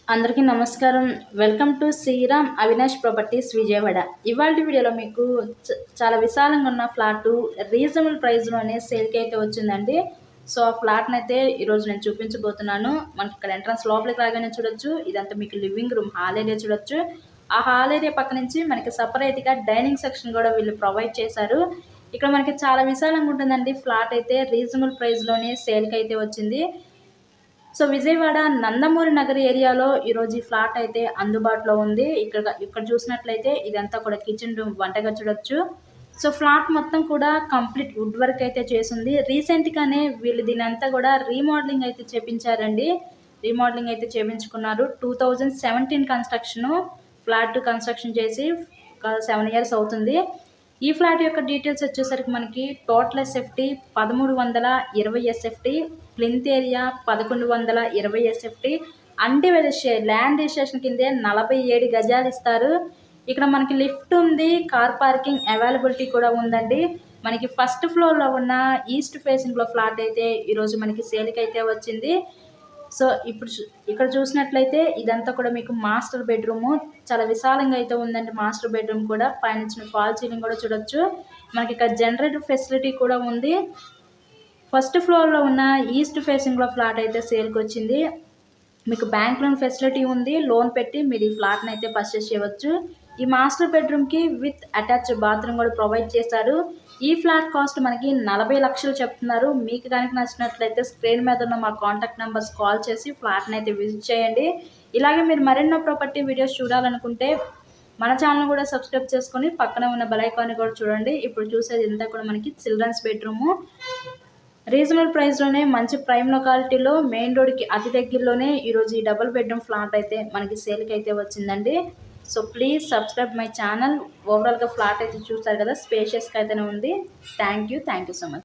అందరికీ నమస్కారం. Welcome to Sriram Avinash properties Vijayawada. ఇవాల్టి వీడియోలో మీకు చాలా విశాలంగా ఉన్న ఫ్లాటు రీజనబుల్ ప్రైస్‌లోనే సేల్‌కి అయితే వచ్చిందండి. సో, ఆ ఫ్లాట్‌నైతే ఈరోజు నేను చూపించబోతున్నాను. మనకి ఇక్కడ ఎంట్రన్స్ లోపలికి రాగానే చూడొచ్చు. ఇదంతా మీకు లివింగ్ రూమ్, హాల్ ఏరియా చూడొచ్చు. ఆ హాల్ ఏరియా పక్క నుంచి మనకి సెపరేట్‌గా డైనింగ్ సెక్షన్ కూడా వీళ్ళు ప్రొవైడ్ చేశారు. ఇక్కడ మనకి చాలా విశాలంగా ఉంటుందండి. ఫ్లాట్ అయితే రీజనబుల్ ప్రైస్‌లోనే సేల్‌కి అయితే వచ్చింది. సో, విజయవాడ నందమూరి నగర్ ఏరియాలో ఈరోజు ఈ ఫ్లాట్ అయితే అందుబాటులో ఉంది. ఇక్కడ చూసినట్లయితే ఇదంతా కూడా కిచెన్ రూమ్, వంటగది చూడొచ్చు. సో, ఫ్లాట్ మొత్తం కూడా కంప్లీట్ వుడ్ వర్క్ అయితే చేసుంది. రీసెంట్‌గానే వీళ్ళు దీనంతా కూడా రీమోడలింగ్ అయితే చేపించారండి. రీమోడలింగ్ అయితే చేపించుకున్నారు. 2017 కన్‌స్ట్రక్షను. ఫ్లాట్ కన్‌స్ట్రక్షన్ చేసి ఒక 7 ఇయర్స్ అవుతుంది. ఈ ఫ్లాట్ యొక్క డీటెయిల్స్ వచ్చేసరికి మనకి total SFT 1320 SFT, plinth area 1120 SFT, land registration కిందే 47 గజాలు ఇస్తారు. ఇక్కడ మనకి లిఫ్ట్ ఉంది, కార్ పార్కింగ్ అవైలబిలిటీ కూడా ఉందండి. మనకి ఫస్ట్ ఫ్లోర్‌లో ఉన్న ఈస్ట్ ఫేసింగ్‌లో ఫ్లాట్ అయితే ఈరోజు మనకి సేల్‌కి అయితే వచ్చింది. సో, ఇక్కడ చూసినట్లయితే ఇదంతా కూడా మీకు మాస్టర్ బెడ్‌రూము. చాలా విశాలంగా అయితే ఉందండి మాస్టర్ బెడ్‌రూమ్ కూడా. పైనుంచిన ఫాల్ సీలింగ్ కూడా చూడొచ్చు. మనకి ఇక్కడ జనరేటర్ ఫెసిలిటీ కూడా ఉంది. ఫస్ట్ ఫ్లోర్‌లో ఉన్న ఈస్ట్ ఫేసింగ్‌లో ఫ్లాట్ అయితే సేల్‌కొచ్చింది. మీకు బ్యాంక్ లోన్ ఫెసిలిటీ ఉంది. లోన్ పెట్టి మీరు ఈ ఫ్లాట్‌ని అయితే పర్చేస్ చేయవచ్చు. ఈ మాస్టర్ బెడ్‌రూమ్‌కి విత్ అటాచ్డ్ బాత్రూమ్ కూడా ప్రొవైడ్ చేశారు. ఈ ఫ్లాట్ కాస్ట్ మనకి 40 లక్షలు చెప్తున్నారు. మీకు కనుక నచ్చినట్లయితే స్క్రీన్ మీద ఉన్న మా కాంటాక్ట్ నంబర్స్ కాల్ చేసి ఫ్లాట్‌ని అయితే విజిట్ చేయండి. ఇలాగే మీరు మరెన్నో ప్రాపర్టీ వీడియోస్ చూడాలనుకుంటే మన ఛానల్ కూడా సబ్స్క్రైబ్ చేసుకొని పక్కనే ఉన్న బెల్ ఐకాన్ని కూడా చూడండి. ఇప్పుడు చూసేది ఇంతా కూడా మనకి చిల్డ్రన్స్ బెడ్‌రూము. రీజనబుల్ ప్రైస్‌లోనే మంచి ప్రైమ్ లొకాలిటీలో మెయిన్ రోడ్‌కి అతి దగ్గరలోనే ఈరోజు ఈ డబుల్ బెడ్‌రూమ్ ఫ్లాట్ అయితే మనకి సేల్‌కి అయితే వచ్చిందండి. So, please subscribe my channel. ఓవరాల్‌గా ఫ్లాట్ అయితే చూస్తారు కదా, స్పేషియస్‌గా అయితేనే ఉంది. Thank you so much.